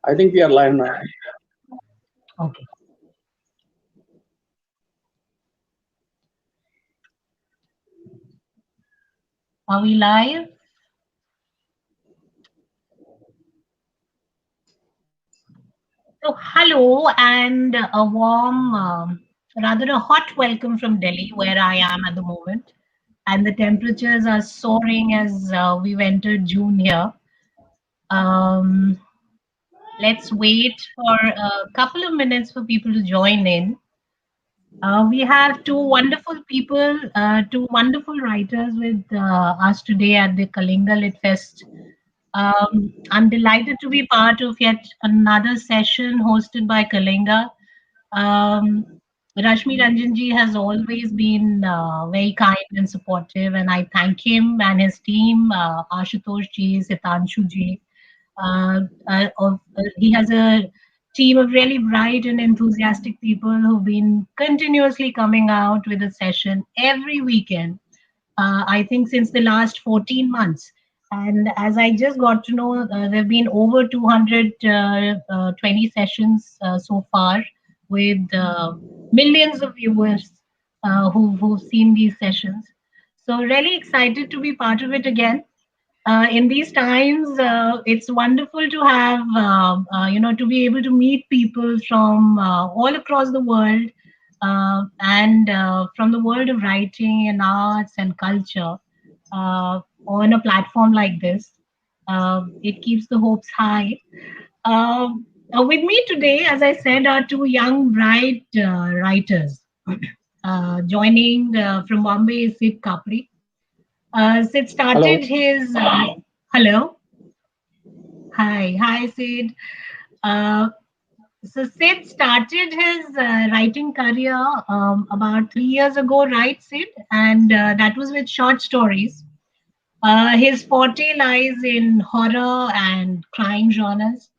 I think we are live now. Okay. Are we live? So, hello and a warm, rather a hot welcome from Delhi, where I am at the moment. And the temperatures are soaring as we've entered June here. Um, let's wait for a couple of minutes for people to join in. We have two wonderful people, two wonderful writers with us today at the Kalinga Lit Fest. I'm delighted to be part of yet another session hosted by Kalinga. Um, Rashmi Ranjanji has always been very kind and supportive, and I thank him and his team, Ashutosh ji, Sitanshu ji. He has a team of really bright and enthusiastic people who've been continuously coming out with a session every weekend. I think since the last 14 months. And as I just got to know, there have been over 220 sessions so far with millions of viewers who've seen these sessions. So, really excited to be part of it again. In these times, it's wonderful to have, to be able to meet people from all across the world and from the world of writing and arts and culture on a platform like this. It keeps the hopes high. With me today, as I said, are two young, bright writers. Joining from Bombay is Sid Kapdi. Sid started Hello. his. Hello. Hi, Sid. Uh, so Sid started his writing career about 3 years ago, right, Sid? And that was with short stories. His forte lies in horror and crime genres.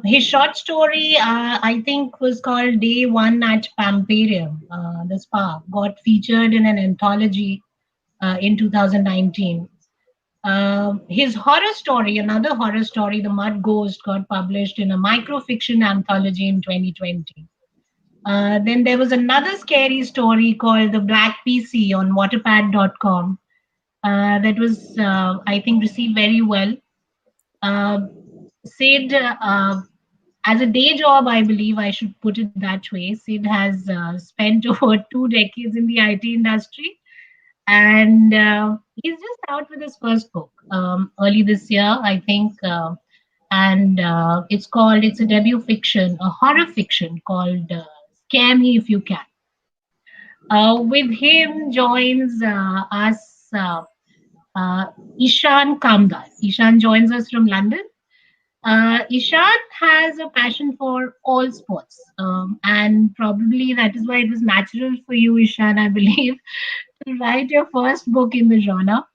His short story, I think, was called Day One at Pamperium, the spa, got featured in an anthology in 2019. His horror story, another horror story, The Mud Ghost, got published in a microfiction anthology in 2020. Then there was another scary story called The Black PC on waterpad.com that was, I think, received very well. Uh, Sid, as a day job, I believe I should put it that way, Sid has spent over 2 decades in the IT industry, and he's just out with his first book early this year, I think, and it's a debut fiction, a horror fiction called Scare Me If You Can. With him joins us Ishan Kamdar. Ishan joins us from London. Ishan has a passion for all sports, and probably that is why it was natural for you, Ishan, I believe, to write your first book in the genre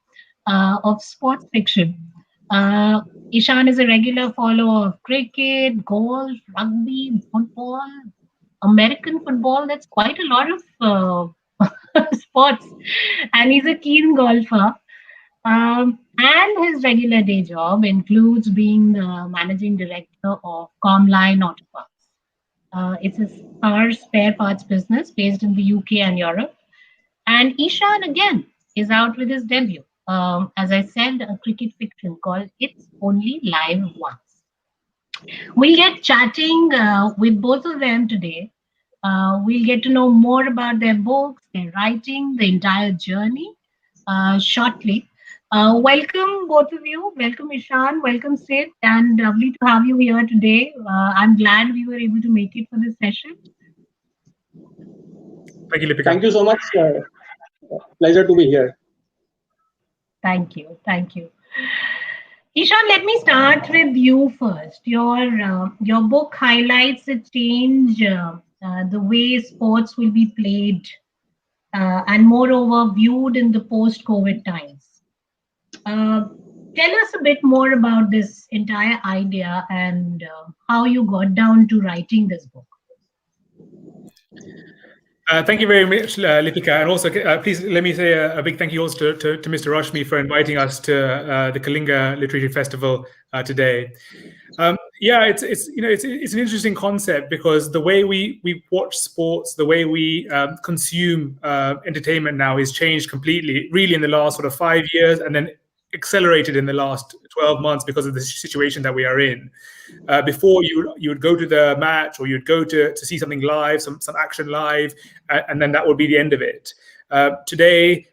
of sports fiction. Uh, Ishan is a regular follower of cricket, golf, rugby, football, American football. That's quite a lot of sports, and he's a keen golfer. And his regular day job includes being the managing director of Comline Auto Parts. It's a car spare parts business based in the UK and Europe. And Ishan again is out with his debut. As I said, a cricket fiction called It's Only Live Once. We'll get chatting with both of them today. We'll get to know more about their books, their writing, the entire journey shortly. Welcome, both of you. Welcome, Ishan. Welcome, Sid. And lovely to have you here today. I'm glad we were able to make it for this session. Thank you, Lipika. Thank you so much. Pleasure to be here. Thank you. Thank you. Ishan, let me start with you first. Your book highlights a change, the way sports will be played, and moreover viewed in the post-COVID times. Tell us a bit more about this entire idea and how you got down to writing this book. Thank you very much, Lipika. And also, please let me say a big thank you also to Mr. Rashmi for inviting us to the Kalinga Literary Festival today. Yeah, it's an interesting concept, because the way we watch sports, the way we consume entertainment now is changed completely, really, in the last sort of 5 years, and then accelerated in the last 12 months because of the situation that we are in. Before, you would go to the match, or you'd go to see something live, some action live, and then that would be the end of it. Today,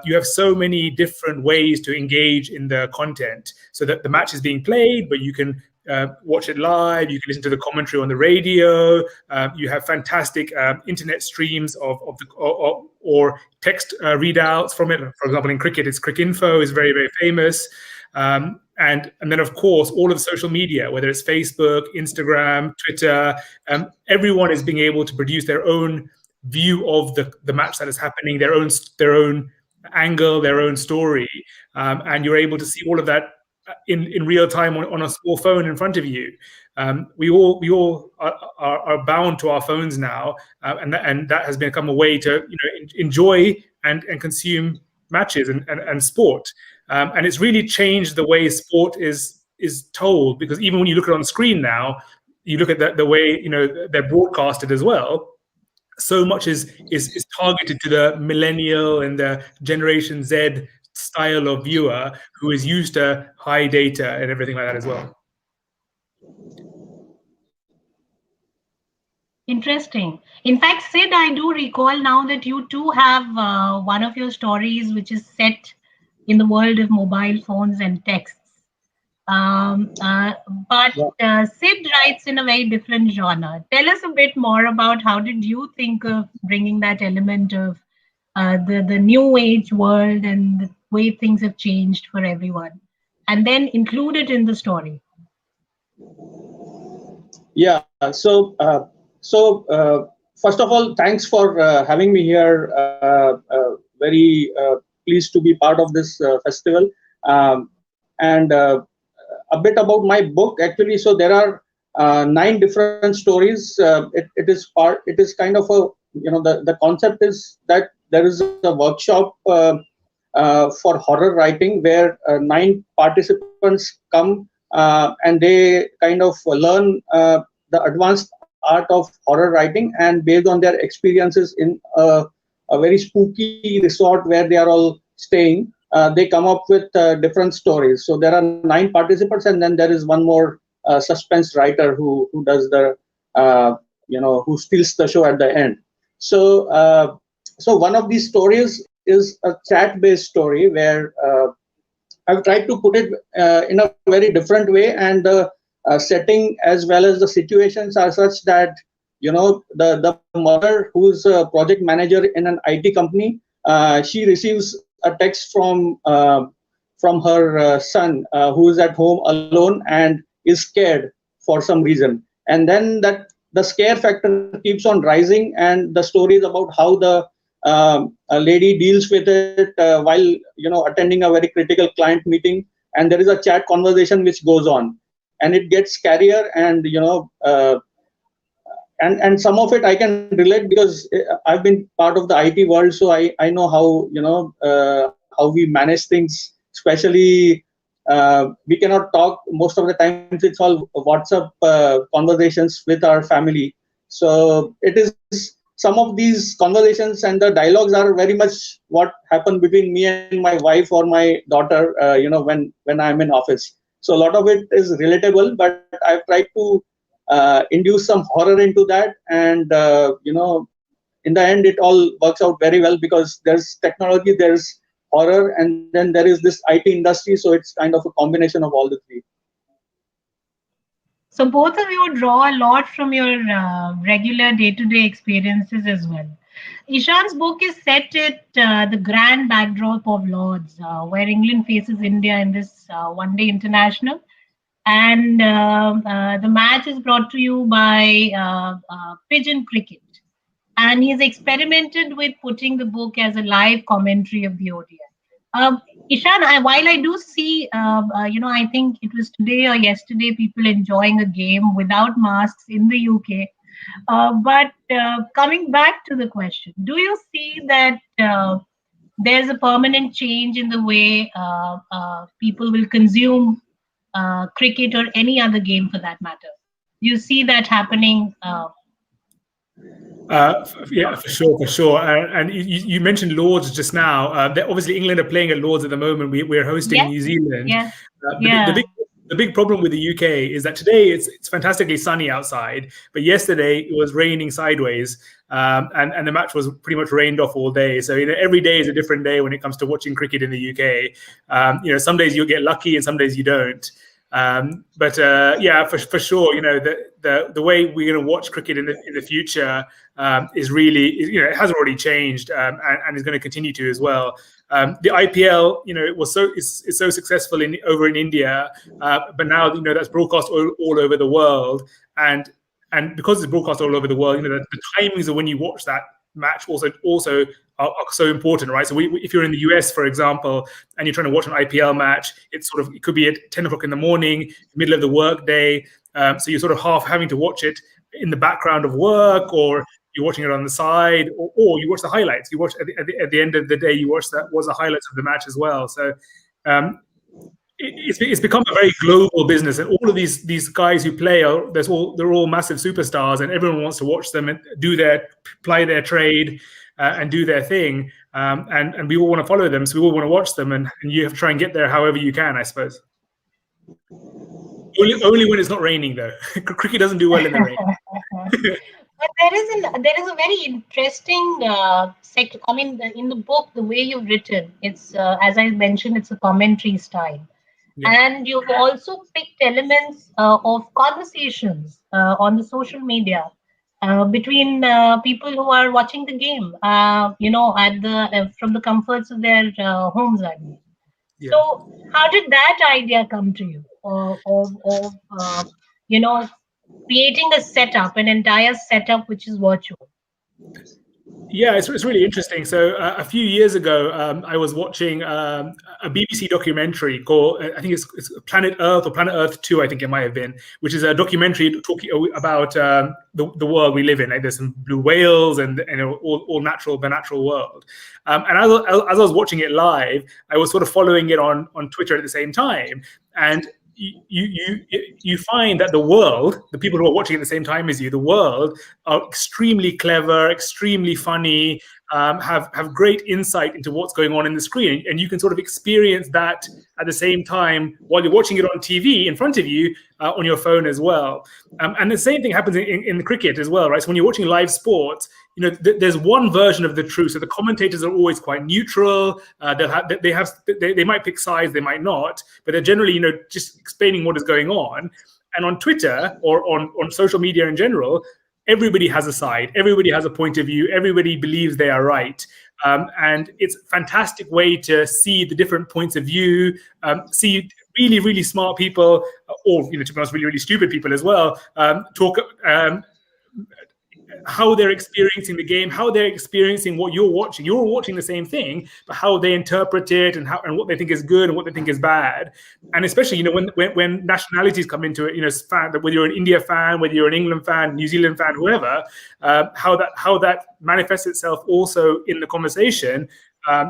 you have so many different ways to engage in the content, so that the match is being played, but you can watch it live, you can listen to the commentary on the radio, you have fantastic internet streams of the or text readouts from it. For example, in cricket, it's Cricinfo is very, very famous. And then, of course, all of the social media, whether it's Facebook, Instagram, Twitter, everyone is being able to produce their own view of the match that is happening, their own angle, their own story, and you're able to see all of that in real time on a small phone in front of you. We all are bound to our phones now, and that has become a way to enjoy and consume matches and sport. And it's really changed the way sport is told, because even when you look at it on screen now, you look at the way they're broadcasted as well. So much is targeted to the millennial and the Generation Z style of viewer, who is used to high data and everything like that as well. Interesting. In fact, Sid, I do recall now that you too have one of your stories which is set in the world of mobile phones and texts. But Sid writes in a very different genre. Tell us a bit more about how did you think of bringing that element of the new age world and the way things have changed for everyone, and then include it in the story. Yeah. First of all, thanks for having me here. Very pleased to be part of this festival. And a bit about my book, actually. So there are 9 different stories. It is kind of a, the concept is that there is a workshop for horror writing, where 9 participants come and they kind of learn the advanced art of horror writing, and based on their experiences in a very spooky resort where they are all staying, they come up with different stories. So there are 9 participants, and then there is one more suspense writer who does the who steals the show at the end. So one of these stories is a chat-based story, where I've tried to put it in a very different way, and the setting as well as the situations are such that the mother, who's a project manager in an IT company, she receives a text from her son, who is at home alone and is scared for some reason, and then the scare factor keeps on rising, and the story is about how the a lady deals with it while attending a very critical client meeting, and there is a chat conversation which goes on, and it gets scarier, and and some of it I can relate, because I've been part of the IT world, so I know how we manage things, especially we cannot talk most of the times. It's all WhatsApp conversations with our family. So it is some of these conversations, and the dialogues are very much what happen between me and my wife or my daughter, when I'm in office. So a lot of it is relatable, but I've tried to induce some horror into that, and in the end, it all works out very well, because there's technology, there's horror, and then there is this IT industry. So it's kind of a combination of all the 3. So both of you draw a lot from your regular day-to-day experiences as well. Ishan's book is set at the grand backdrop of Lords, where England faces India in this one-day international. And the match is brought to you by Pigeon Cricket. And he's experimented with putting the book as a live commentary of the ODI. Ishan, while I do see, I think it was today or yesterday, people enjoying a game without masks in the UK. But coming back to the question, do you see that there's a permanent change in the way people will consume cricket or any other game for that matter? You see that happening? Yeah, for sure. And you mentioned Lords just now. Obviously, England are playing at Lords at the moment. We're hosting Yes, New Zealand. yes, The, yeah. the big problem with the UK is that today it's fantastically sunny outside, but yesterday it was raining sideways, and the match was pretty much rained off all day. So every day is a different day when it comes to watching cricket in the UK. Some days you'll get lucky and some days you don't. But yeah, for sure, the way we're going to watch cricket in the future is really, it has already changed, and is going to continue to as well. The IPL, it was it's so successful over in India, but now that's broadcast all over the world, and because it's broadcast all over the world, the timings of when you watch that match also are so important, right? So if you're in the US, for example, and you're trying to watch an IPL match, it could be at 10 o'clock in the morning, middle of the work day. So you're sort of half having to watch it in the background of work, or you're watching it on the side, or you watch the highlights. You watch at the end of the day, you watch the highlights of the match as well. So it's become a very global business, and all of these guys who play they're all massive superstars, and everyone wants to watch them and ply their trade and do their thing, and we all want to follow them, so we all want to watch them, and you have to try and get there however you can, I suppose. Only when it's not raining, though. Cricket doesn't do well in the rain. But there is a very interesting sector. I mean, in the book, the way you've written, it's as I mentioned, it's a commentary style. Yeah. And you've also picked elements of conversations on the social media between people who are watching the game, from the comforts of their homes. I mean. Yeah. So, how did that idea come to you? Of creating a setup, an entire setup which is virtual? Yeah, it's really interesting. So a few years ago, I was watching a BBC documentary called, I think it's Planet Earth or Planet Earth 2, I think it might have been, which is a documentary talking about the world we live in. Like there's some blue whales and all the natural world. And as I was watching it live, I was sort of following it on Twitter at the same time. And you find that the people who are watching at the same time as you, the world, are extremely clever, extremely funny, have great insight into what's going on in the screen, and you can sort of experience that at the same time while you're watching it on TV in front of you on your phone as well. And the same thing happens in the cricket as well, right? So when you're watching live sports, there's one version of the truth. So the commentators are always quite neutral. They might pick sides, they might not, but they're generally, just explaining what is going on. And on Twitter or on social media in general, everybody has a side, everybody has a point of view, everybody believes they are right. And it's a fantastic way to see the different points of view, see really, really smart people, or, to be honest, really, really stupid people as well, talk how they're experiencing the game, how they're experiencing what you're watching. You're watching the same thing, but how they interpret it and what they think is good and what they think is bad. And especially, when nationalities come into it, whether you're an India fan, whether you're an England fan, New Zealand fan, whoever, how that manifests itself also in the conversation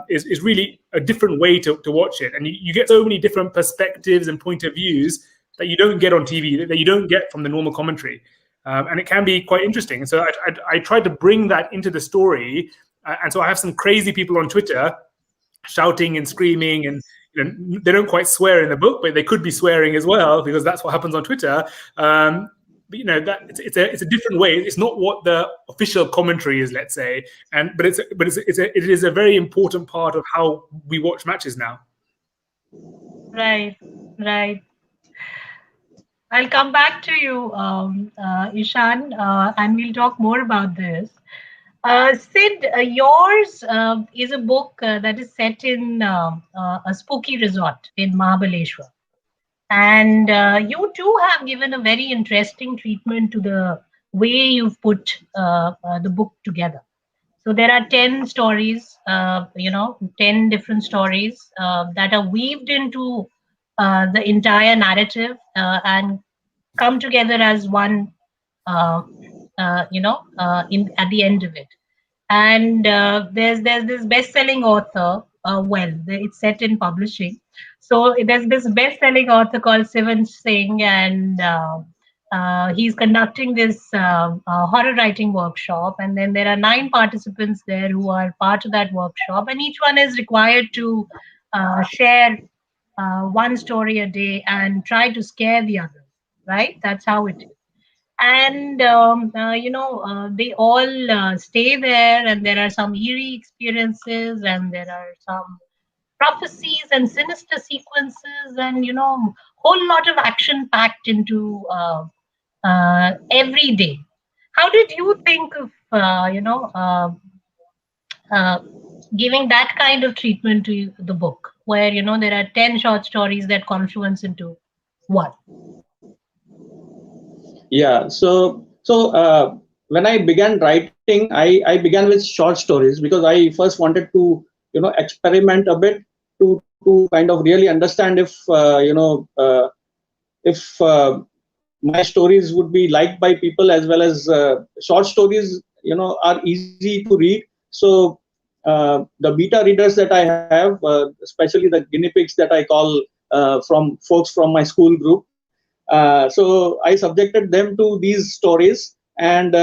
is really a different way to watch it. And you get so many different perspectives and point of views that you don't get on TV, that you don't get from the normal commentary. And it can be quite interesting. So I tried to bring that into the story. And so I have some crazy people on Twitter shouting and screaming, and they don't quite swear in the book, but they could be swearing as well, because that's what happens on Twitter. But that it's a different way. It's not what the official commentary is, let's say, but it is a very important part of how we watch matches now. Right. I'll come back to you, Ishan, and we'll talk more about this. Sid, yours is a book that is set in a spooky resort in Mahabaleshwar. And you too have given a very interesting treatment to the way you've put the book together. So there are 10 stories, 10 different stories that are weaved into the entire narrative and come together as one, at the end of it. And there's this best-selling author well. It's set in publishing. So there's this best-selling author called Sivan Singh, and he's conducting this horror writing workshop. And then there are 9 participants there who are part of that workshop, and each one is required to share one story a day and try to scare the others. Right? That's how it is. And they all stay there, and there are some eerie experiences, and there are some prophecies and sinister sequences, and whole lot of action packed into every day. How did you think of uh, giving that kind of treatment to the book, where there are 10 short stories that confluence into one? Yeah. So when I began writing, I began with short stories because I first wanted to experiment a bit to kind of really understand if my stories would be liked by people, as well as short stories are easy to read. So the beta readers that I have, especially the guinea pigs that I call from folks from my school group, so I subjected them to these stories, and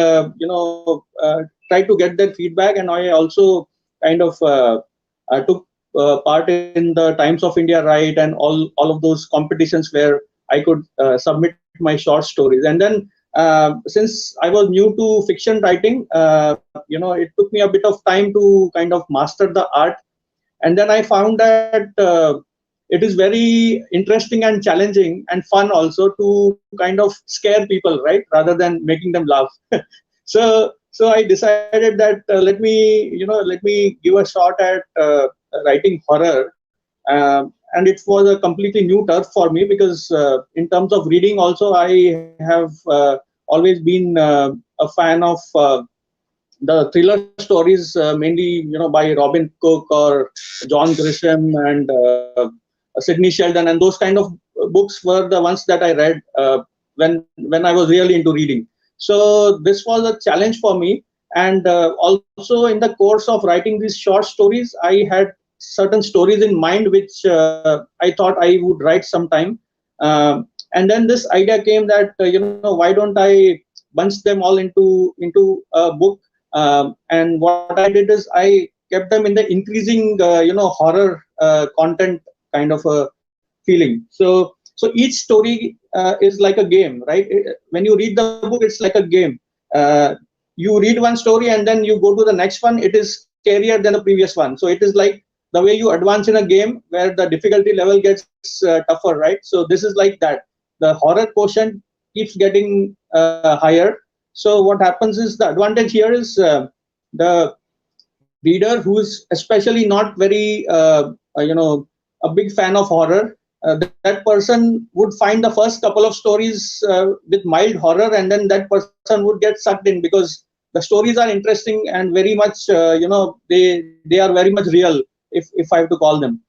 tried to get their feedback. And I also kind of took part in the Times of India Write and all of those competitions where I could submit my short stories. And then since I was new to fiction writing, it took me a bit of time to kind of master the art. And then I found that it is very interesting and challenging and fun also to kind of scare people, right, rather than making them laugh. So I decided that let me give a shot at writing horror. And it was a completely new turf for me, because in terms of reading also, I have always been a fan of the thriller stories, mainly by Robin Cook or John Grisham and Sidney Sheldon, and those kind of books were the ones that I read when I was really into reading. So this was a challenge for me. And also, in the course of writing these short stories, I had certain stories in mind which I thought I would write sometime. And then this idea came that why don't I bunch them all into a book. And what I did is I kept them in the increasing horror content kind of a feeling. So each story is like a game, right? When you read the book, it's like a game. You read one story and then you go to the next one. It is scarier than the previous one. So it is like the way you advance in a game where the difficulty level gets tougher, right? So this is like that. The horror quotient keeps getting higher. So what happens is, the advantage here is the reader who is especially not very a big fan of horror, that person would find the first couple of stories with mild horror, and then that person would get sucked in, because the stories are interesting and very much they are very much real, if I have to call them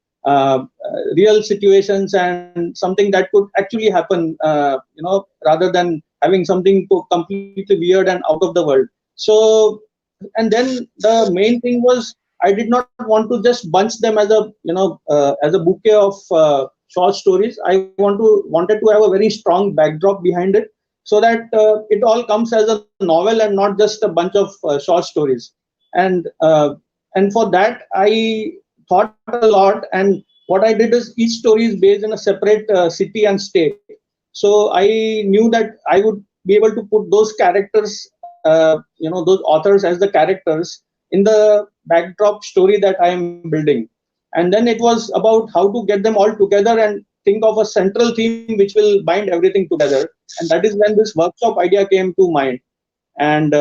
real situations, and something that could actually happen, rather than having something completely weird and out of the world. So, and then the main thing was, I did not want to just bunch them as a as a bouquet of short stories. I wanted to have a very strong backdrop behind it, so that it all comes as a novel and not just a bunch of short stories. And for that, I thought a lot. And what I did is, each story is based in a separate city and state. So I knew that I would be able to put those characters, those authors as the characters in the backdrop story that I am building. And then it was about how to get them all together and think of a central theme which will bind everything together. And that is when this workshop idea came to mind. And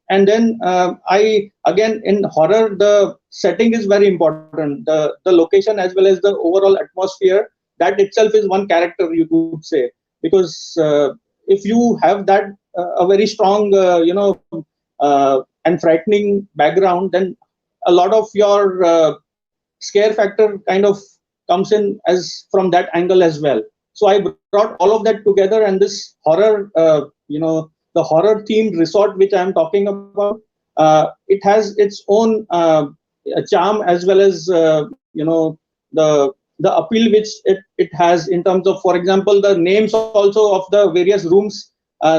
then I, again, in horror, the setting is very important. The location, as well as the overall atmosphere, that itself is one character, you could say. Because if you have that a very strong and frightening background, then a lot of your scare factor kind of comes in as from that angle as well. So I brought all of that together, and this horror, the horror themed resort which I am talking about, it has its own charm as well as the appeal which it has in terms of, for example, the names also of the various rooms.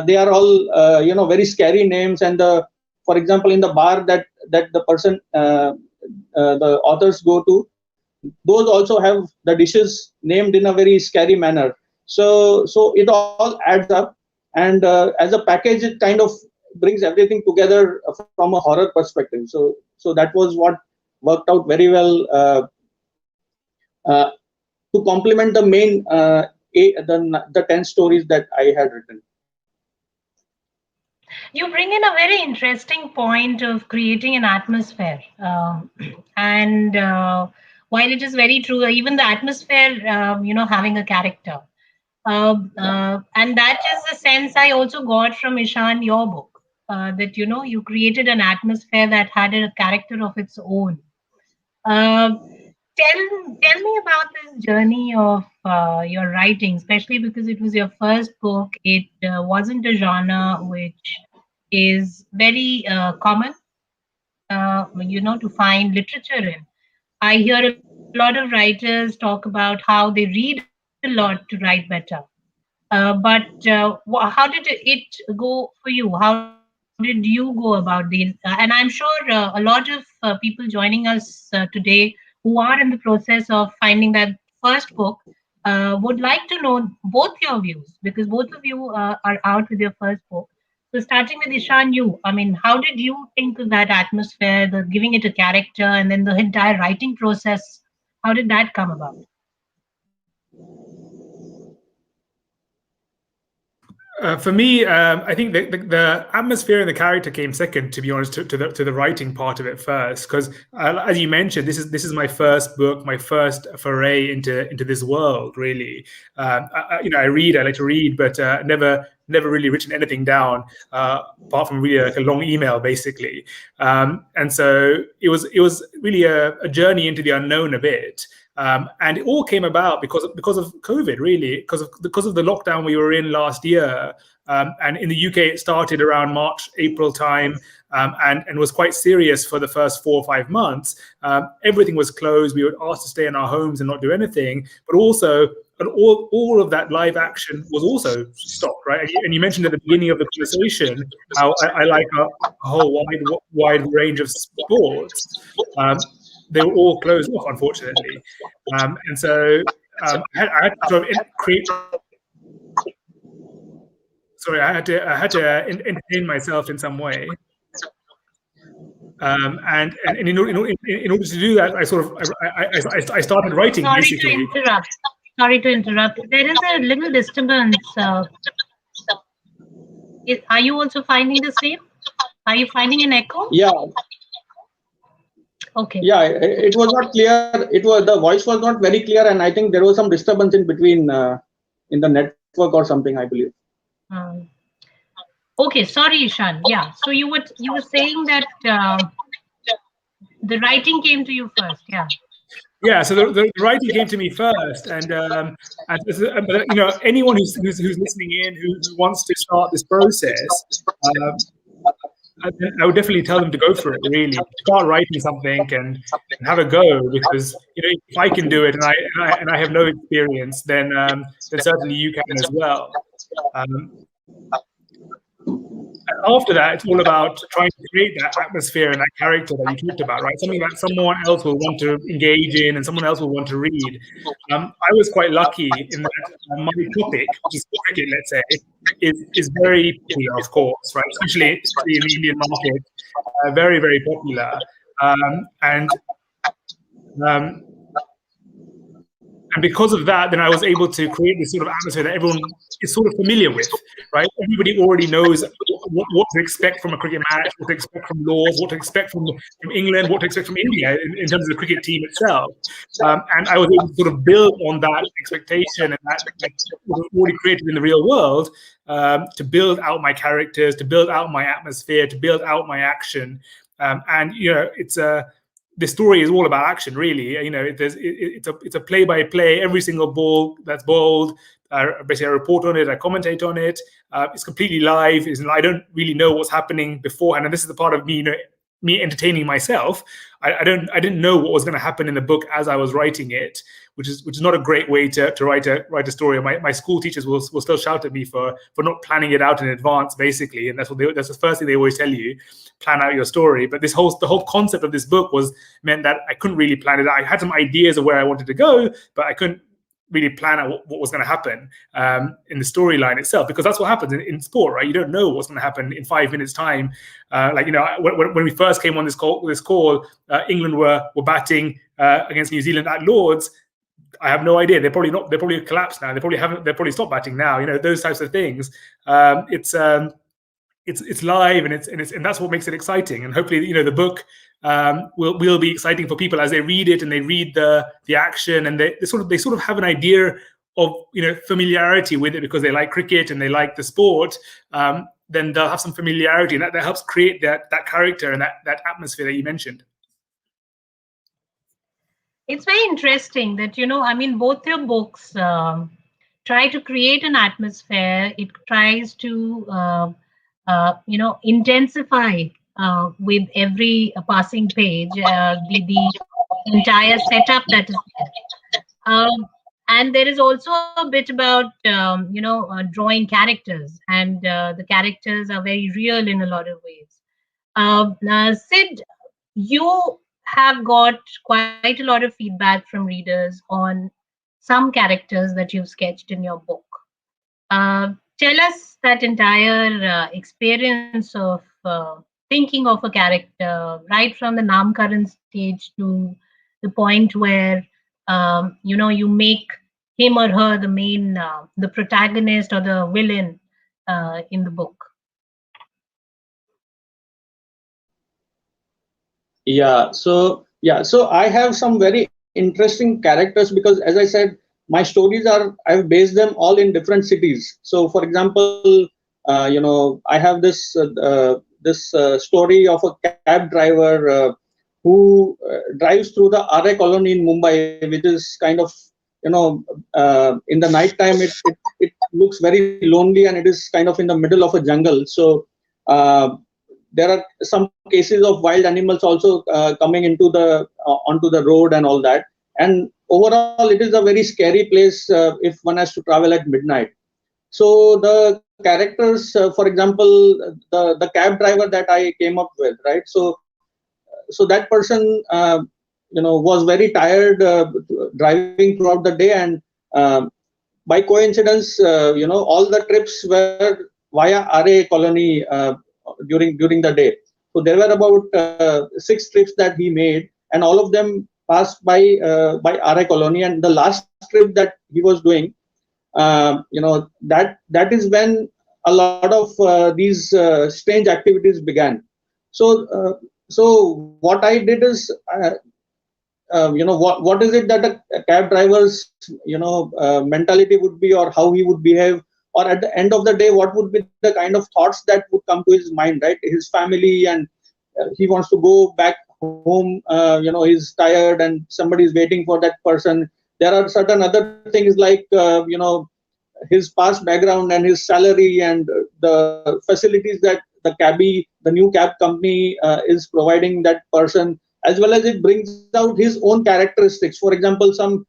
They are all very scary names, and for example, in the bar that the person the authors go to, those also have the dishes named in a very scary manner. So it all adds up, and as a package, it kind of brings everything together from a horror perspective. So that was what worked out very well uh, to complement the main the 10 stories that I had written. You bring in a very interesting point of creating an atmosphere. And while it is very true, even the atmosphere, having a character. And that is the sense I also got from Ishan, your book, that, you created an atmosphere that had a character of its own. Uh, tell me about this journey of your writing, especially because it was your first book. It wasn't a genre which is very common, to find literature in. I hear a lot of writers talk about how they read a lot to write better. But how did it go for you? How did you go about the? And I'm sure a lot of people joining us today who are in the process of finding that first book would like to know both your views, because both of you are out with your first book. So starting with Ishan, I mean, how did you think of that atmosphere, the giving it a character, and then the entire writing process? How did that come about? For me, I think the atmosphere and the character came second, to be honest, to the writing part of it first. Because as you mentioned, this is my first book, my first foray into this world. Really, I like to read, but never really written anything down apart from really like a long email, basically. And so it was really a journey into the unknown a bit. And it all came about because of COVID, really, because of the lockdown we were in last year. And in the UK, it started around March, April time, and was quite serious for the first 4 or 5 months. Everything was closed. We were asked to stay in our homes and not do anything. But also, all of that live action was also stopped, right? And you mentioned at the beginning of the conversation how I like a whole wide range of sports. They were all closed off, unfortunately, and so I had to sort of create. Sorry, I had to entertain myself in some way, and in order to do that, I started writing. Sorry basically. to interrupt. Sorry to interrupt. There is a little disturbance. Are you also finding the same? Are you finding an echo? Yeah. Okay. Yeah, it was not clear. The voice was not very clear, and I think there was some disturbance in between in the network or something, I believe. Okay, sorry, Ishan. Yeah, so you were saying that the writing came to you first. Yeah. Yeah, so the writing came to me first, and anyone who's listening in who wants to start this process. I would definitely tell them to go for it. Really, start writing something and have a go, because if I can do it and I have no experience, then certainly you can as well. After that, it's all about trying to create that atmosphere and that character that you talked about, right? Something that someone else will want to engage in and someone else will want to read. I was quite lucky in that my topic, which is cricket, let's say, is very popular, of course, right? Especially in the Indian market, very, very popular. And because of that, then I was able to create this sort of atmosphere that everyone is sort of familiar with, right? Everybody already knows what to expect from a cricket match, what to expect from Lords, what to expect from England, what to expect from India in terms of the cricket team itself. And I was able to sort of build on that expectation and that was already created in the real world to build out my characters, to build out my atmosphere, to build out my action. And it's the story is all about action, really. It's a play-by-play. Every single ball that's bowled, basically I report on it, I commentate on it. It's completely live. I don't really know what's happening beforehand, and this is the part of me, me entertaining myself. I didn't know what was going to happen in the book as I was writing it, which is not a great way to write a story. My school teachers will still shout at me for not planning it out in advance, basically, and that's the first thing they always tell you: plan out your story. But the whole concept of this book meant that I couldn't really plan it out. I had some ideas of where I wanted to go, but I couldn't really plan out what was going to happen in the storyline itself, because that's what happens in sport, right? You don't know what's going to happen in 5 minutes time. When we first came on this call, England were batting against New Zealand at Lords. I have no idea. They're probably collapsed now. They probably stopped batting now. Those types of things. It's live, and that's what makes it exciting. And hopefully, the book will be exciting for people as they read it and they read the action, and they sort of have an idea of familiarity with it because they like cricket and they like the sport. Then they'll have some familiarity, and that helps create that character and that atmosphere that you mentioned. It's very interesting that both your books try to create an atmosphere. It tries to intensify with every passing page, the entire setup that is there. And there is also a bit about, drawing characters, and the characters are very real in a lot of ways. Sid, you have got quite a lot of feedback from readers on some characters that you've sketched in your book. Tell us that entire experience of thinking of a character, right from the Namkaran stage to the point where you make him or her the main, the protagonist or the villain in the book. So I have some very interesting characters because, as I said, my stories I've based them all in different cities. So, for example, I have this story of a cab driver who drives through the RA colony in Mumbai, which is kind of, in the night time, it looks very lonely, and it is kind of in the middle of a jungle. So there are some cases of wild animals also coming into onto the road and all that. And overall, it is a very scary place if one has to travel at midnight. So the characters, for example, the cab driver that I came up with, right? So that person, was very tired driving throughout the day, and by coincidence, all the trips were via RA colony during the day. So there were about 6 trips that he made, and all of them passed by RA colony. And the last trip that he was doing, that is when a lot of these strange activities began. So what I did is, what is it that a cab driver's mentality would be, or how he would behave, or at the end of the day, what would be the kind of thoughts that would come to his mind, right? His family, and he wants to go back home. He's tired, and somebody is waiting for that person. There are certain other things like his past background and his salary and the facilities that the new cab company is providing that person, as well as it brings out his own characteristics. For example, some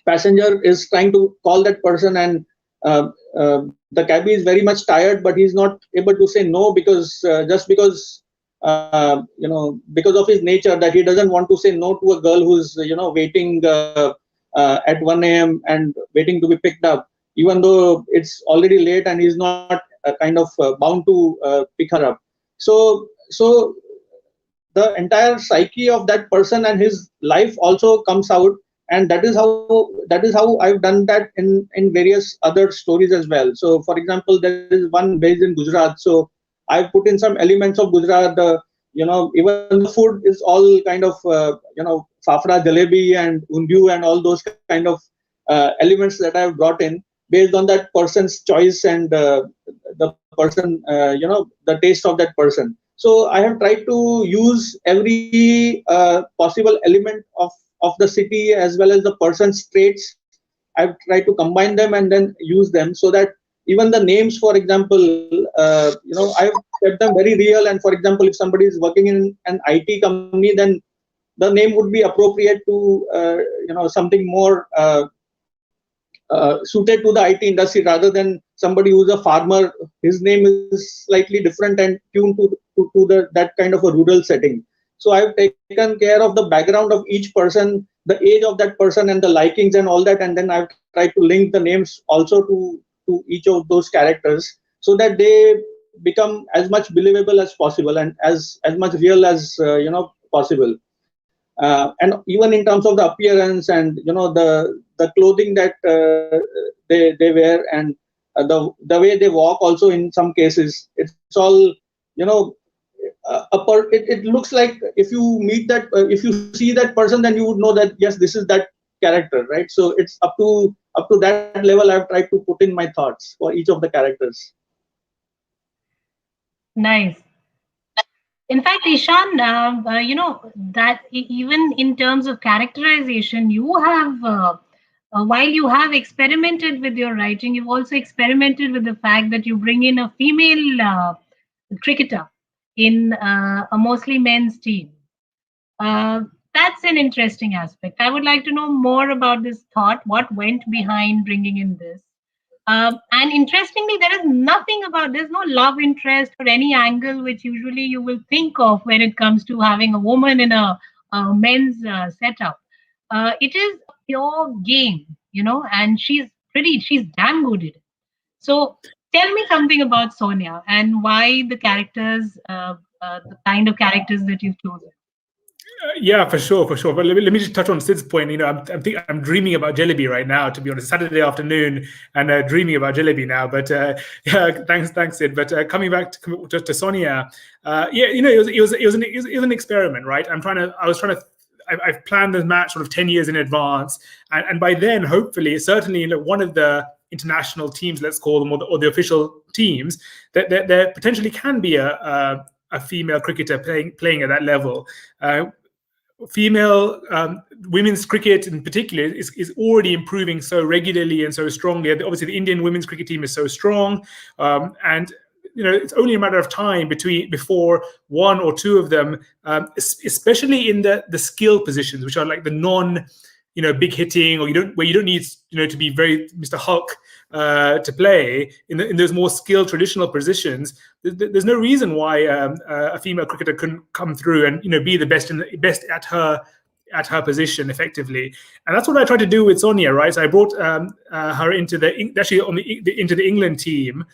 passenger is trying to call that person, and the cabbie is very much tired, but he's not able to say no because because of his nature, that he doesn't want to say no to a girl who's waiting at 1 a.m. and waiting to be picked up, even though it's already late and he's not bound to pick her up. So the entire psyche of that person and his life also comes out, and that is how I've done that in various other stories as well. So, for example, there is one based in Gujarat. So I've put in some elements of Gujarat. Even the food is all kind of fafra, jalebi, and undiu, and all those kind of elements that I've brought in based on that person's choice and the person, the taste of that person. So I have tried to use every possible element of the city as well as the person's traits. I've tried to combine them and then use them, so that even the names, for example, I've kept them very real. And for example, if somebody is working in an IT company, then the name would be appropriate to something more suited to the IT industry, rather than somebody who's a farmer. His name is slightly different and tuned to that kind of a rural setting. So I've taken care of the background of each person, the age of that person, and the likings and all that, and then I've tried to link the names also to each of those characters, so that they become as much believable as possible and as much real as possible. And even in terms of the appearance and the clothing that they wear, and the way they walk also, in some cases it's all it looks like, if you meet that if you see that person, then you would know that yes, this is that character, right? So it's up to that level I've tried to put in my thoughts for each of the characters. Nice. In fact, Ishan, that even in terms of characterization, you have, while you have experimented with your writing, you've also experimented with the fact that you bring in a female cricketer in a mostly men's team. That's an interesting aspect. I would like to know more about this thought. What went behind bringing in this? And interestingly, there's no love interest or any angle which usually you will think of when it comes to having a woman in a men's setup. It is a pure game, and she's damn good at it. So tell me something about Sonia and why the characters, the kind of characters that you've chosen. Yeah, for sure. But let me just touch on Sid's point. I'm dreaming about Jalebi right now. To be honest, Saturday afternoon, and dreaming about Jalebi now. But yeah, thanks, Sid. But coming back to Sonia, it was an experiment, right? I've planned the match sort of 10 years in advance, and by then, hopefully, certainly, one of the international teams, let's call them, or the official teams, that there potentially can be a female cricketer playing at that level. Female women's cricket in particular is already improving so regularly and so strongly. Obviously, the Indian women's cricket team is so strong, and it's only a matter of time before one or two of them, especially in the skill positions, which are like the non big hitting, or where you don't need to be very Mr. Hulk to play in those more skilled traditional positions. There's no reason why a female cricketer couldn't come through and be the best at her position effectively. And that's what I tried to do with Sonia, right? So I brought her into the England team.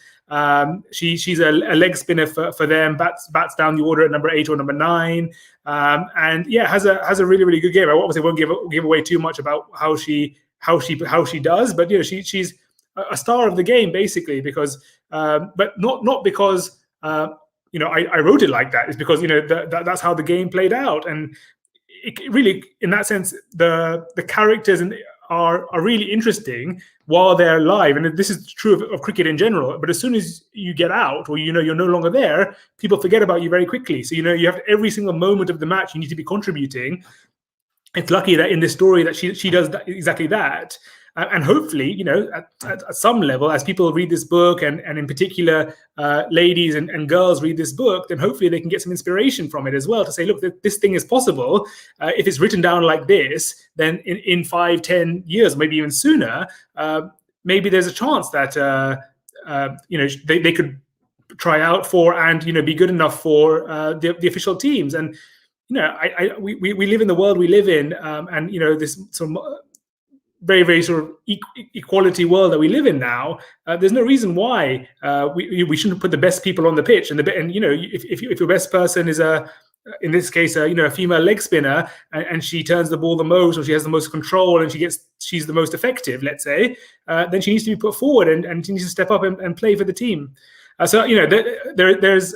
She's a leg spinner for them, bats down the order at number 8 or number 9, and yeah, has a really, really good game. I obviously won't give away too much about how she does, but she's a star of the game basically, because but not because I wrote it like that. It's because that's how the game played out. And it really, in that sense, the characters are really interesting while they're live, and this is true of cricket in general. But as soon as you get out, or you're no longer there, people forget about you very quickly. So you have every single moment of the match you need to be contributing. It's lucky that in this story that she does exactly that. And hopefully, at some level, as people read this book, and in particular, ladies and girls read this book, then hopefully they can get some inspiration from it as well, to say, look, this thing is possible. If it's written down like this, then in 5-10 years, maybe even sooner, maybe there's a chance that they could try out for and be good enough for the official teams. And we live in the world we live in, and this sort of very, very sort of equality world that we live in now. There's no reason why we shouldn't put the best people on the pitch. And if your best person is in this case, a female leg spinner, and she turns the ball the most, or she has the most control, and she's the most effective, let's say, then she needs to be put forward, and she needs to step up and play for the team. So there's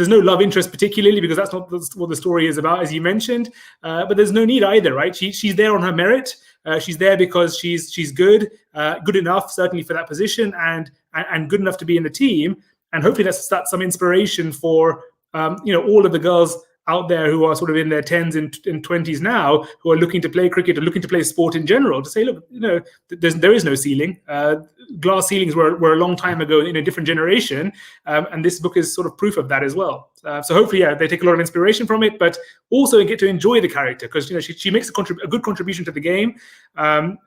no love interest particularly, because that's not what the story is about, as you mentioned. But there's no need either, right? She's there on her merit. She's there because she's good enough, certainly for that position, and good enough to be in the team. And hopefully that's some inspiration for all of the girls out there who are sort of in their 10s and 20s now, who are looking to play cricket or looking to play sport in general, to say, look, there is no ceiling. Glass ceilings were a long time ago in a different generation, and this book is sort of proof of that as well. So hopefully, they take a lot of inspiration from it, but also get to enjoy the character, because she makes a good contribution to the game, and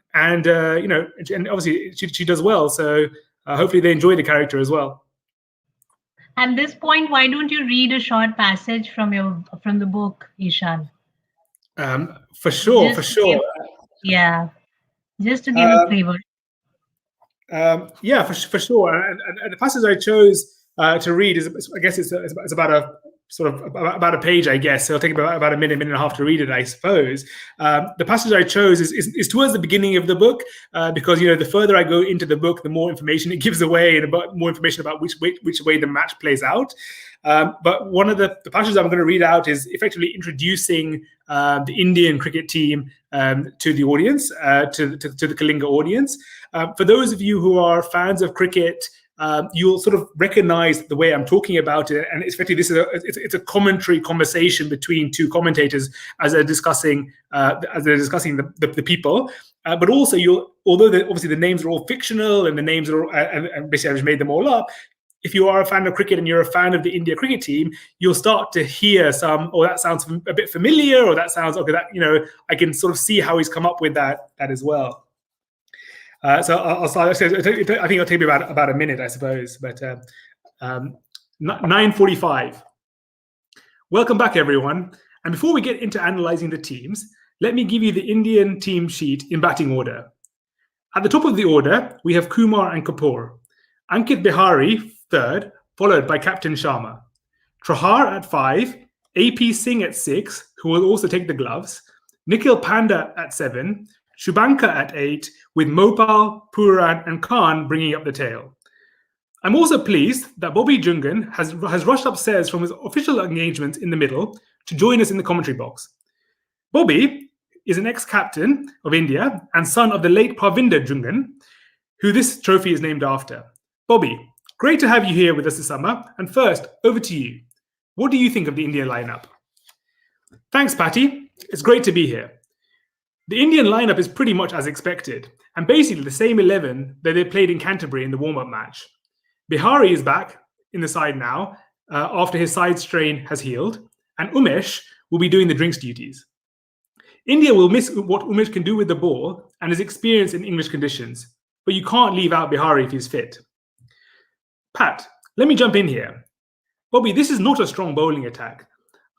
obviously she does well. So hopefully they enjoy the character as well. At this point, why don't you read a short passage from the book, Ishan? For sure. Yeah, just to give a flavor. Yeah, for sure. And the passage I chose to read is, I guess it's about a page, I guess. So it'll take about a minute and a half to read it, I suppose. The passage I chose is towards the beginning of the book, because the further I go into the book, the more information it gives away, and more information about which way the match plays out. But one of the passages I'm going to read out is effectively introducing the Indian cricket team to the audience, to the Kalinga audience. For those of you who are fans of cricket, you'll sort of recognize the way I'm talking about it, and effectively it's a commentary conversation between two commentators as they're discussing the people. But also, although obviously the names are all fictional and the names are and basically I just made them all up. If you are a fan of cricket and you're a fan of the India cricket team, you'll start to hear that sounds a bit familiar, or that sounds okay. That I can sort of see how he's come up with that as well. So I'll start. I think it'll take me about a minute, I suppose. But 9:45. Welcome back, everyone. And before we get into analysing the teams, let me give you the Indian team sheet in batting order. At the top of the order, we have Kumar and Kapoor. Ankit Bihari, third, followed by Captain Sharma. Trahar at 5, AP Singh at 6, who will also take the gloves. Nikhil Panda at 7, Shubhankar at 8, with Mopal, Puran and Khan bringing up the tail. I'm also pleased that Bobby Jungan has rushed upstairs from his official engagements in the middle to join us in the commentary box. Bobby is an ex-captain of India and son of the late Parvinder Jungan, who this trophy is named after. Bobby, great to have you here with us this summer. And first, over to you. What do you think of the Indian lineup? Thanks, Patty. It's great to be here. The Indian lineup is pretty much as expected, and basically the same 11 that they played in Canterbury in the warm-up match. Bihari is back in the side now, after his side strain has healed, and Umesh will be doing the drinks duties. India will miss what Umesh can do with the ball and his experience in English conditions, but you can't leave out Bihari if he's fit. Pat, let me jump in here. Bobby, this is not a strong bowling attack.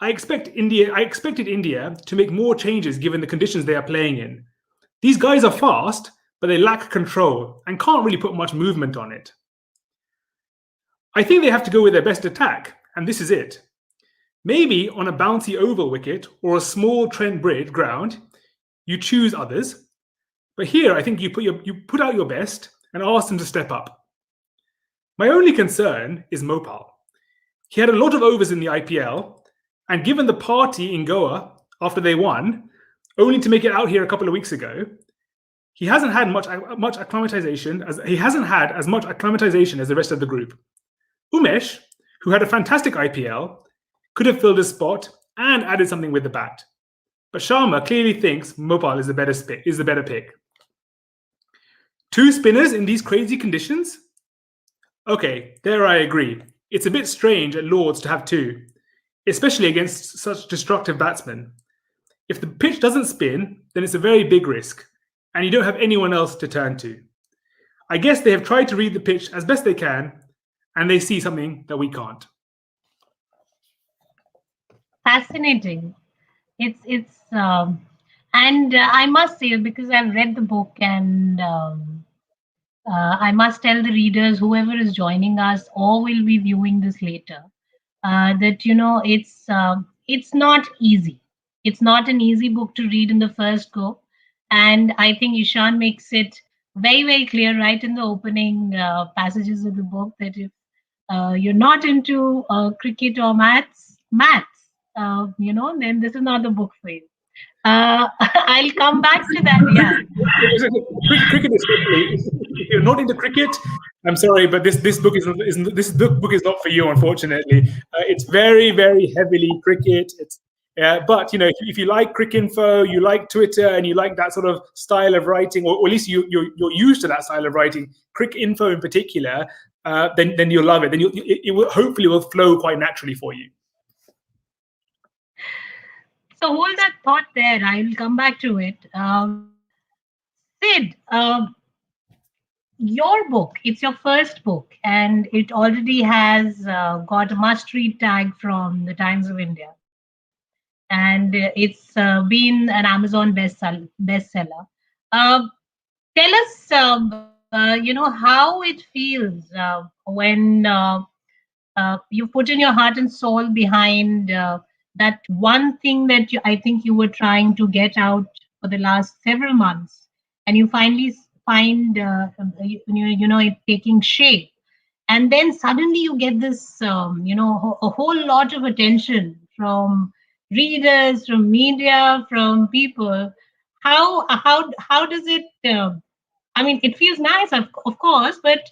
I expected India to make more changes given the conditions they are playing in. These guys are fast, but they lack control and can't really put much movement on it. I think they have to go with their best attack, and this is it. Maybe on a bouncy oval wicket or a small Trent Bridge ground, you choose others. But here, I think you put out your best and ask them to step up. My only concern is Mopal. He had a lot of overs in the IPL, and given the party in Goa after they won, only to make it out here a couple of weeks ago, he hasn't had much acclimatization as much acclimatization as the rest of the group. Umesh, who had a fantastic IPL, could have filled his spot and added something with the bat. But Sharma clearly thinks Mopal is the better pick. Two spinners in these crazy conditions? Okay, there I agree. It's a bit strange at Lord's to have two, especially against such destructive batsmen. If the pitch doesn't spin, then it's a very big risk, and you don't have anyone else to turn to. I guess they have tried to read the pitch as best they can, and they see something that we can't. Fascinating. It's and I must say, because I've read the book, and I must tell the readers, whoever is joining us or will be viewing this later, that it's not easy. It's not an easy book to read in the first go, and I think Ishan makes it very, very clear right in the opening passages of the book that if you're not into cricket or maths, then this is not the book for you. I'll come back to that. Yeah. Cricket, especially, if you're not into cricket, I'm sorry, but this book isn't this book is not for you, unfortunately. It's very heavily cricket. It's but if you like cricket info, you like Twitter, and you like that sort of style of writing, or at least you're used to that style of writing, cricket info in particular, then you'll love it. Then it will hopefully will flow quite naturally for you. So hold that thought there. I will come back to it. Sid, your book, it's your first book, and it already has got a must-read tag from the Times of India. And it's been an Amazon bestseller. Tell us, how it feels when you put in your heart and soul behind that one thing that I think you were trying to get out for the last several months, and you finally find it taking shape, and then suddenly you get this a whole lot of attention from readers, from media, from people. How does it? I mean, it feels nice, of course, but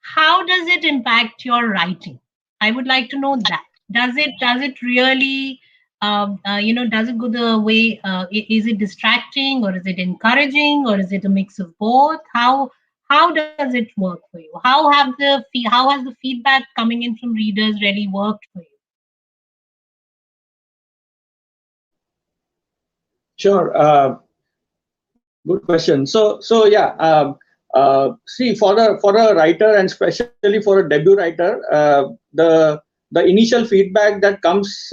how does it impact your writing? I would like to know that. Does it really does it go the way, is it distracting, or is it encouraging, or is it a mix of both? How does it work for you? How has the feedback coming in from readers really worked for you? Sure. Good question. So yeah. See, for a writer, and especially for a debut writer, the initial feedback that comes,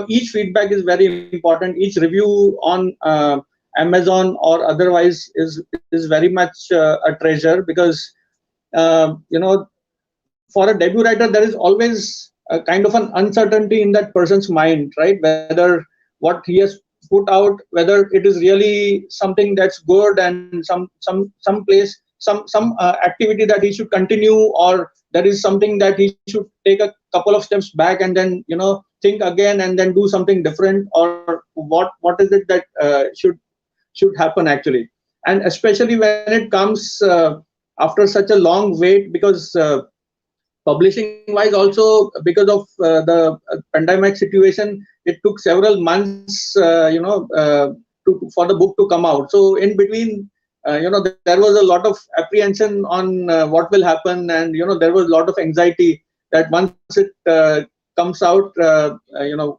each feedback is very important. Each review on Amazon or otherwise is very much a treasure, because for a debut writer there is always a kind of an uncertainty in that person's mind, right? Whether what he has put out, whether it is really something that's good, and some place, some activity that he should continue, or there is something that he should take a couple of steps back and then think again and then do something different, or what is it that should happen actually. And especially when it comes after such a long wait, because publishing wise also, because of the pandemic situation, it took several months for the book to come out. So in between, there was a lot of apprehension on what will happen, and there was a lot of anxiety that once it comes out,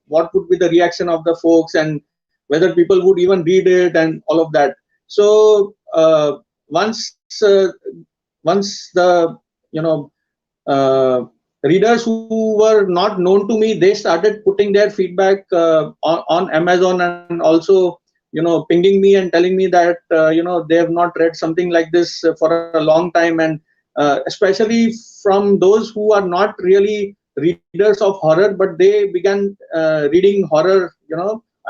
what would be the reaction of the folks, and whether people would even read it, and all of that. So once the uh, readers who were not known to me, they started putting their feedback on Amazon, and also pinging me and telling me that they have not read something like this for a long time, and especially from those who are not really readers of horror, but they began reading horror,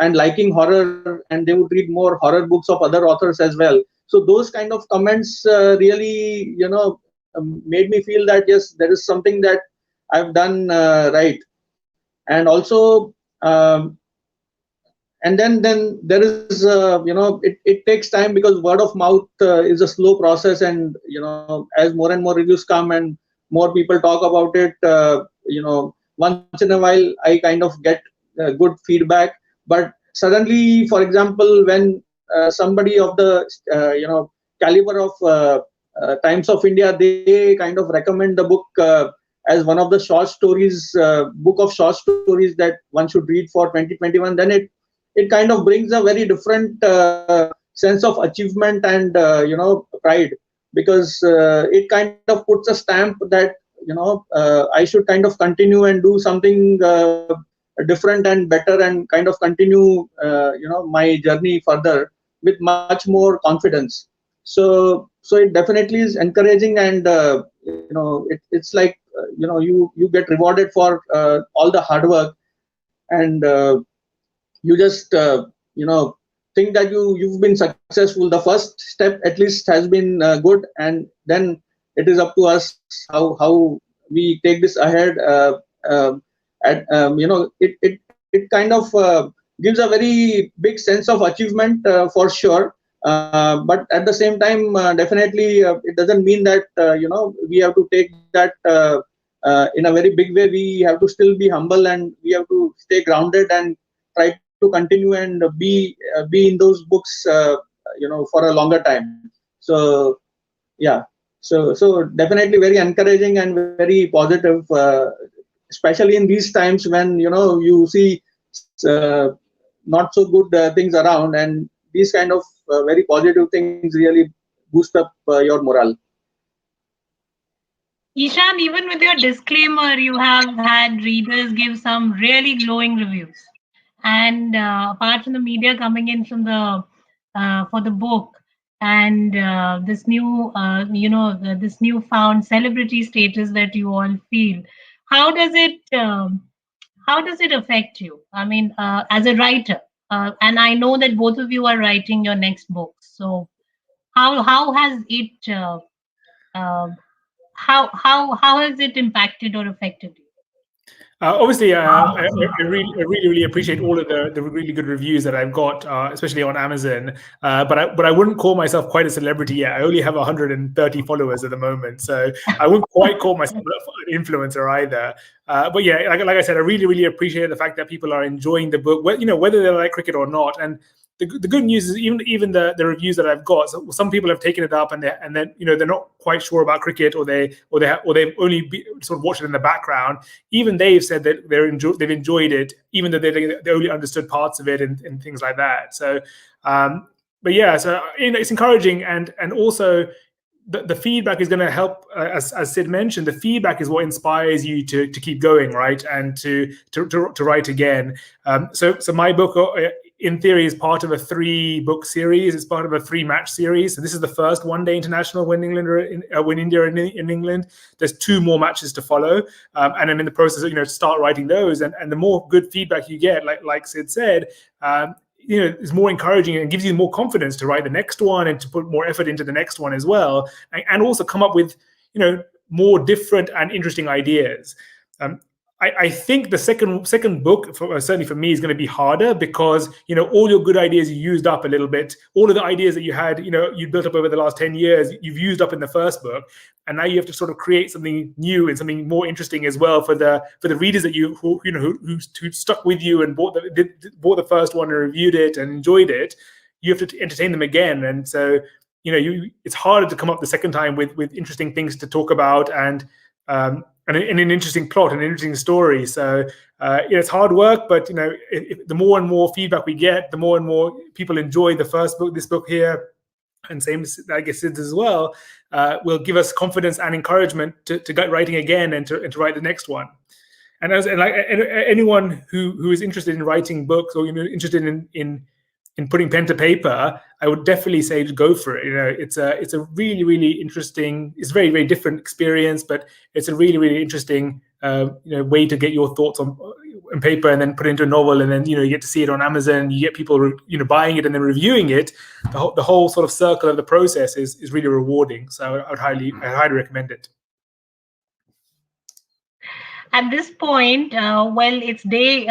and liking horror, and they would read more horror books of other authors as well. So those kind of comments really made me feel that yes, there is something that I've done right. And also and then there is it takes time, because word of mouth is a slow process, and as more and more reviews come and more people talk about it, once in a while I kind of get good feedback. But suddenly, for example, when somebody of the caliber of Times of India, they kind of recommend the book as one of the short stories, book of short stories that one should read for 2021, then it kind of brings a very different sense of achievement and pride, because it kind of puts a stamp that I should kind of continue and do something different and better, and kind of continue my journey further with much more confidence. So it definitely is encouraging, and it's like you get rewarded for all the hard work, and you just think that you've been successful. The first step at least has been good, and then it is up to us how we take this ahead. It kind of gives a very big sense of achievement for sure. But at the same time, definitely, it doesn't mean that we have to take that in a very big way. We have to still be humble, and we have to stay grounded and try to continue and be in those books, for a longer time. So yeah, so definitely very encouraging and very positive, especially in these times when you see uh, not so good things around, and these kind of very positive things really boost up your morale. Ishan, even with your disclaimer, you have had readers give some really glowing reviews. And apart from the media coming in from the for the book, and this new, this newfound celebrity status that you all feel, how does it how does it affect you? I mean, as a writer, and I know that both of you are writing your next book. So how has it uh, how has it impacted or affected you? Obviously, I really appreciate all of the really good reviews that I've got, especially on Amazon. But I wouldn't call myself quite a celebrity yet. I only have 130 followers at the moment, so I wouldn't quite call myself an influencer either. But yeah, like I said, I really appreciate the fact that people are enjoying the book, whether they like cricket or not. And the good news is even the reviews that I've got, so some people have taken it up and then they're not quite sure about cricket, or they've only sort of watched it in the background. Even they've said that they've enjoyed it, even though they only understood parts of it and things like that. So, but yeah, so it's encouraging, and also the feedback is going to help. As Sid mentioned, the feedback is what inspires you to keep going, right, and to write again. So my book, in theory, is part of a 3-book series. It's part of a 3-match series. So this is the first one-day international win India in England. There's 2 more matches to follow, and I'm in the process of to start writing those. And the more good feedback you get, like Sid said, it's more encouraging and gives you more confidence to write the next one and to put more effort into the next one as well, and also come up with more different and interesting ideas. I think the second book, certainly for me, is going to be harder, because all your good ideas you used up a little bit. All of the ideas that you had, you built up over the last 10 years, you've used up in the first book, and now you have to sort of create something new and something more interesting as well for the readers that who stuck with you and bought the first one and reviewed it and enjoyed it. You have to entertain them again, and so it's harder to come up the second time with interesting things to talk about and an interesting plot, an interesting story. So it's hard work, but the more and more feedback we get, the more and more people enjoy the first book, this book here, and same, I guess, Sid's as well, will give us confidence and encouragement to get writing again and to write the next one. And anyone who is interested in writing books, or interested in putting pen to paper, I would definitely say to go for it. It's a really interesting, it's a very different experience, but it's a really interesting way to get your thoughts on paper and then put it into a novel, and then you get to see it on Amazon, you get people buying it and then reviewing it. The whole sort of circle of the process is really rewarding. So I'd highly recommend it. At this point, well, it's day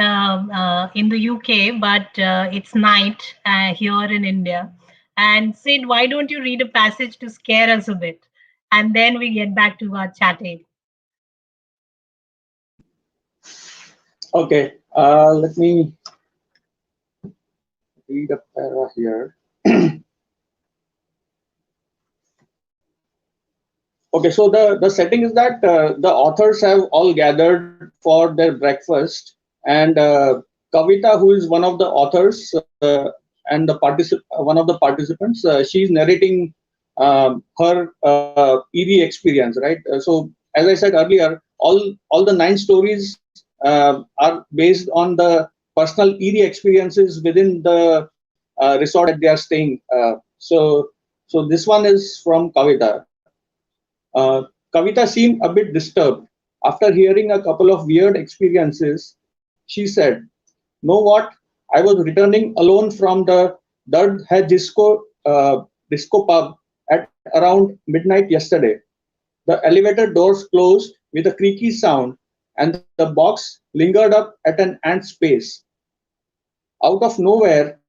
in the UK, but it's night here in India. And Sid, why don't you read a passage to scare us a bit? And then we get back to our chatting. Okay, let me read a para here. Okay, so the setting is that the authors have all gathered for their breakfast, and Kavita, who is one of the authors and one of the participants, she's narrating her EV experience, right? So as I said earlier, all the 9 stories are based on the personal EV experiences within the resort that they are staying. So this one is from Kavita. Kavita seemed a bit disturbed. After hearing a couple of weird experiences, she said, "Know what? I was returning alone from the Dud Hai Disco pub at around midnight yesterday. The elevator doors closed with a creaky sound, and the box lingered up at an ant's pace. Out of nowhere,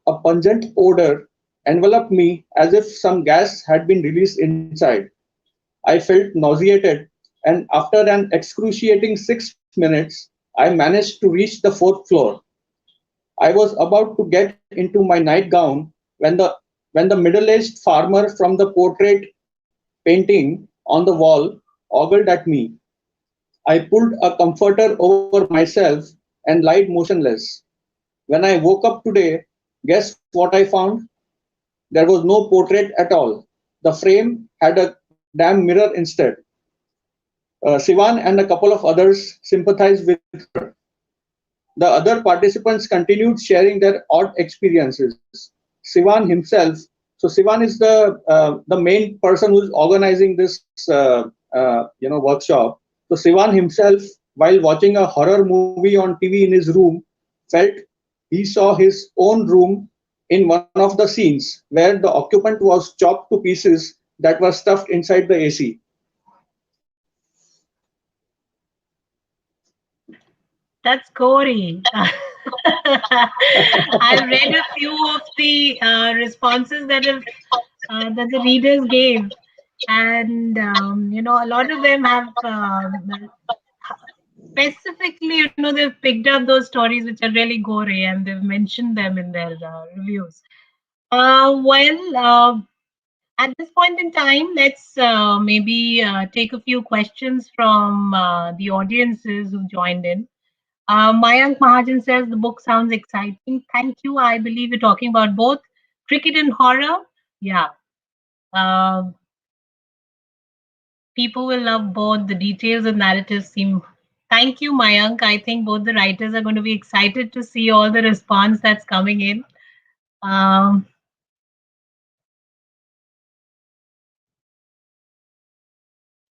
a pungent odor enveloped me as if some gas had been released inside. I felt nauseated, and after an excruciating 6 minutes, I managed to reach the fourth floor. I was about to get into my nightgown when the middle-aged farmer from the portrait painting on the wall ogled at me. I pulled a comforter over myself and lied motionless. When I woke up today, guess what I found? There was no portrait at all. The frame had a damn mirror instead. Sivan and a couple of others sympathized with her. The other participants continued sharing their odd experiences. Sivan himself, so Sivan is the main person who's organizing this workshop. So Sivan himself, while watching a horror movie on TV in his room, felt he saw his own room in one of the scenes where the occupant was chopped to pieces that were stuffed inside the AC. That's gory. I've read a few of the responses that the readers gave, and a lot of them have specifically, they've picked up those stories which are really gory, and they've mentioned them in their reviews. At this point in time, let's maybe take a few questions from the audiences who joined in. Mayank Mahajan says the book sounds exciting. Thank you. I believe you're talking about both cricket and horror. Yeah. People will love both. The details and narratives seem. Thank you, Mayank. I think both the writers are going to be excited to see all the response that's coming in.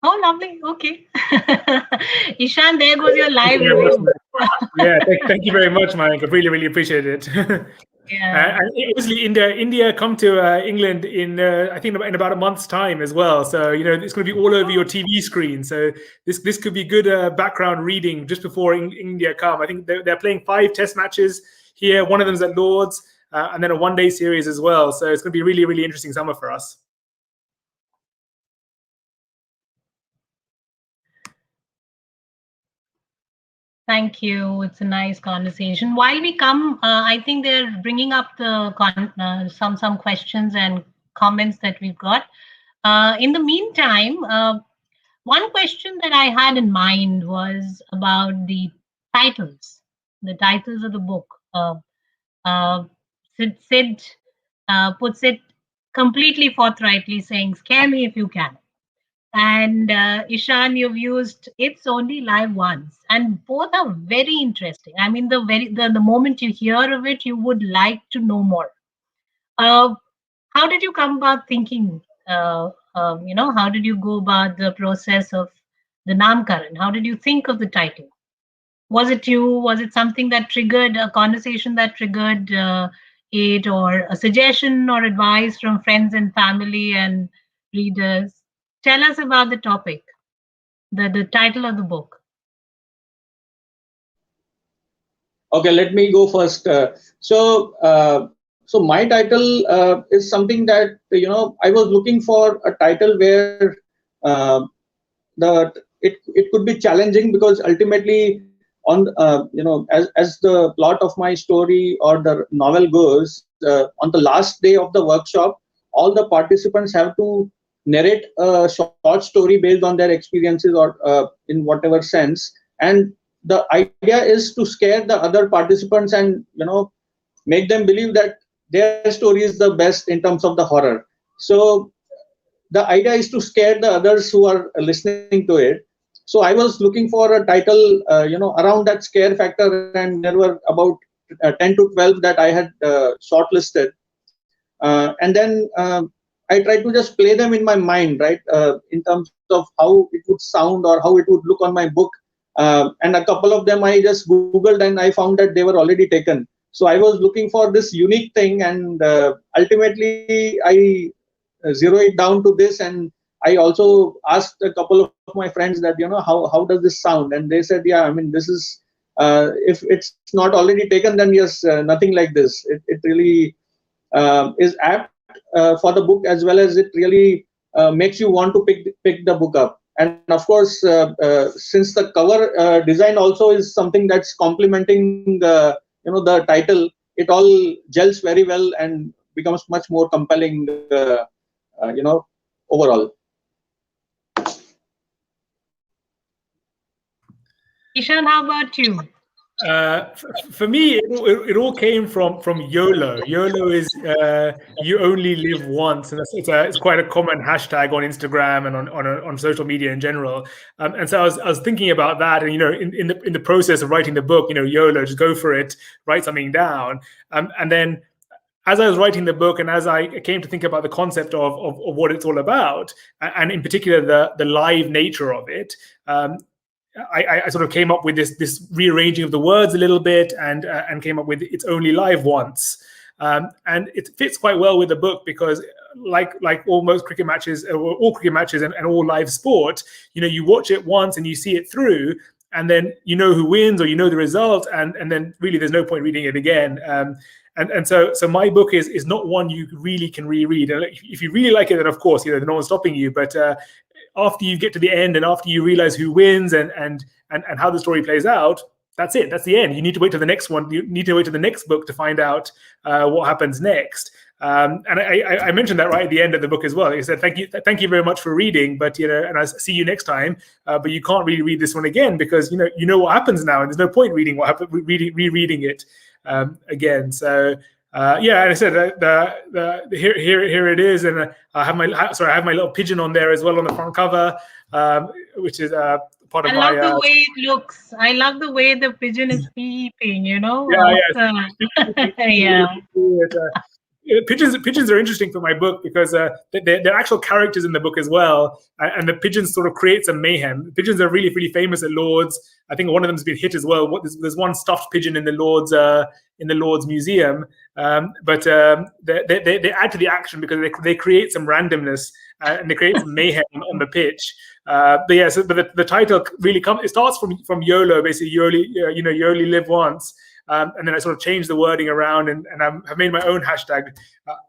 Oh, lovely. Okay. Ishan, there goes your live review. Yeah, thank you very much, Mayank. I really, really appreciate it. Yeah. And obviously, India come to England in I think in about a month's time as well. So it's going to be all over your TV screen. So this could be good background reading just before India come. I think they're playing 5 Test matches here. One of them is at Lords, and then a one-day series as well. So it's going to be really, really interesting summer for us. Thank you. It's a nice conversation. While we come, I think they're bringing up the some questions and comments that we've got. In the meantime, one question that I had in mind was about the titles of the book. Sid puts it completely forthrightly, saying, "Scare me if you can." And Ishan, you've used "It's Only Live Once," and both are very interesting. I mean, the moment you hear of it, you would like to know more. How did you come about thinking? How did you go about the process of the Namkaran? How did you think of the title? Was it you? Was it something that triggered a conversation that triggered it, or a suggestion or advice from friends and family and readers? Tell us about the topic, the title of the book. Okay, let me go first. So my title is something that I was looking for a title where it could be challenging, because ultimately on as the plot of my story or the novel goes, on the last day of the workshop, all the participants have to narrate a short story based on their experiences, or in whatever sense, and the idea is to scare the other participants and make them believe that their story is the best in terms of the horror. So the idea is to scare the others who are listening to it. So I was looking for a title around that scare factor, and there were about 10 to 12 that I had shortlisted, and then I tried to just play them in my mind, right, in terms of how it would sound or how it would look on my book. And a couple of them I just Googled, and I found that they were already taken. So I was looking for this unique thing, and ultimately I zero it down to this. And I also asked a couple of my friends that how does this sound, and they said, yeah, I mean, this is if it's not already taken, then yes, nothing like this. It really is apt. for the book, as well as it really makes you want to pick the book up. And of course, since the cover design also is something that's complementing the title, it all gels very well and becomes much more compelling, overall. Ishan, how about you? For me, it all came from YOLO. YOLO is you only live once, and it's quite a common hashtag on Instagram and on social media in general. And so I was thinking about that, and in the process of writing the book, YOLO, just go for it, write something down, and then as I was writing the book, and as I came to think about the concept of what it's all about, and in particular the live nature of it. I sort of came up with this rearranging of the words a little bit, and came up with "It's only live once," and it fits quite well with the book because, like almost cricket matches, or all cricket matches, and all live sport, you watch it once and you see it through, and then you know who wins or you know the result, and then really there's no point reading it again. And so my book is not one you really can reread. And if you really like it, then of course, no one's stopping you. But after you get to the end, and after you realize who wins and how the story plays out, that's it. That's the end. You need to wait to the next one. You need to wait to the next book to find out what happens next. And I mentioned that right at the end of the book as well. I said, thank you very much for reading, but and I see you next time. But you can't really read this one again because you know what happens now, and there's no point reading what happened, rereading it again. So. Yeah, and I said here it is, and I have my little pigeon on there as well on the front cover, which is part of my. I love the way it looks. I love the way the pigeon is peeping. Yeah. Pigeons are interesting for my book because they're actual characters in the book as well, and the pigeons sort of create some mayhem. Pigeons are really, really famous at Lord's. I think one of them's been hit as well. There's one stuffed pigeon in the Lord's Museum, but they add to the action because they create some randomness and they create some mayhem on the pitch. But the title really it starts from YOLO, basically you only live once. And then I sort of changed the wording around, and I've made my own hashtag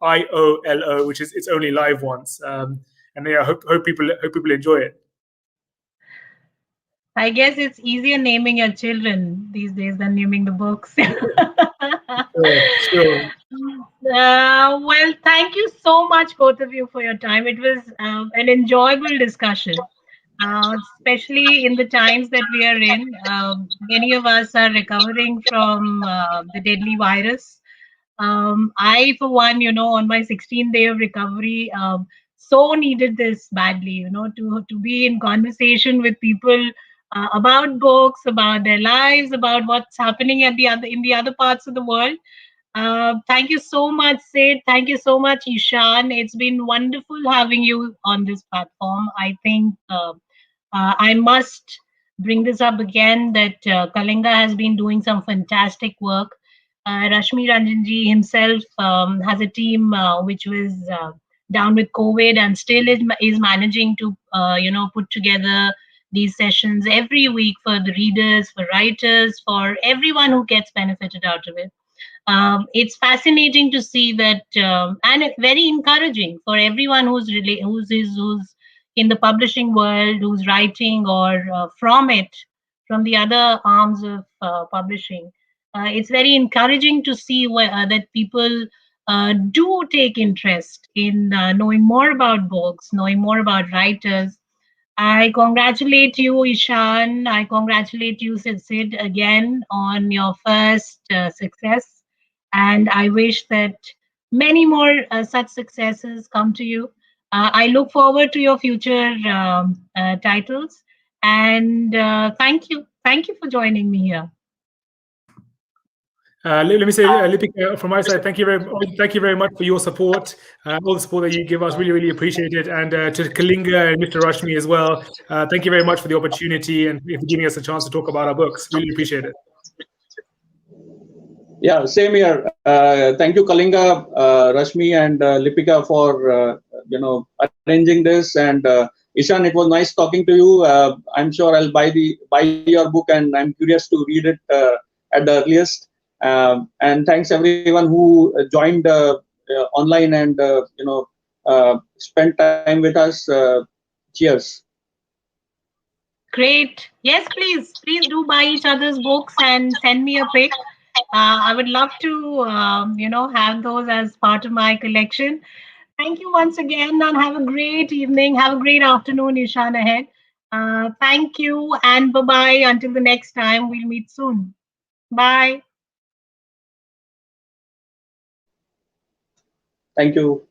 IOLO, which is "It's only live once." And yeah, I hope people enjoy it. I guess it's easier naming your children these days than naming the books. Sure. Well, thank you so much, both of you, for your time. It was an enjoyable discussion. Especially in the times that we are in. Many of us are recovering from the deadly virus. I, for one, on my 16th day of recovery, so needed this badly, to be in conversation with people about books, about their lives, about what's happening in the other parts of the world. Thank you so much, Sid. Thank you so much, Ishan. It's been wonderful having you on this platform. I think I must bring this up again that Kalinga has been doing some fantastic work. Rashmi Ranjanji himself has a team which was down with COVID and still is managing to put together these sessions every week for the readers, for writers, for everyone who gets benefited out of it. It's fascinating to see that, and it's very encouraging for everyone who's in the publishing world, who's writing or from the other arms of publishing. It's very encouraging to see that people do take interest in knowing more about books, knowing more about writers. I congratulate you, Ishan. I congratulate you, Sid, again on your first success. And I wish that many more such successes come to you. I look forward to your future titles. And thank you. Thank you for joining me here. Let me say, Lipika, from my side, thank you very much for your support, all the support that you give us. Really, really appreciate it. And to Kalinga and Mr. Rashmi as well, thank you very much for the opportunity and for giving us a chance to talk about our books. Really appreciate it. Yeah, same here. Thank you, Kalinga, Rashmi, and Lipika for arranging this. And Ishan, it was nice talking to you. I'm sure I'll buy your book, and I'm curious to read it at the earliest. And thanks everyone who joined online and spend time with us. Cheers. Great. Yes, please do buy each other's books and send me a pic. I would love to, have those as part of my collection. Thank you once again, and have a great evening. Have a great afternoon, Ishan, ahead. Thank you, and bye bye. Until the next time, we'll meet soon. Bye. Thank you.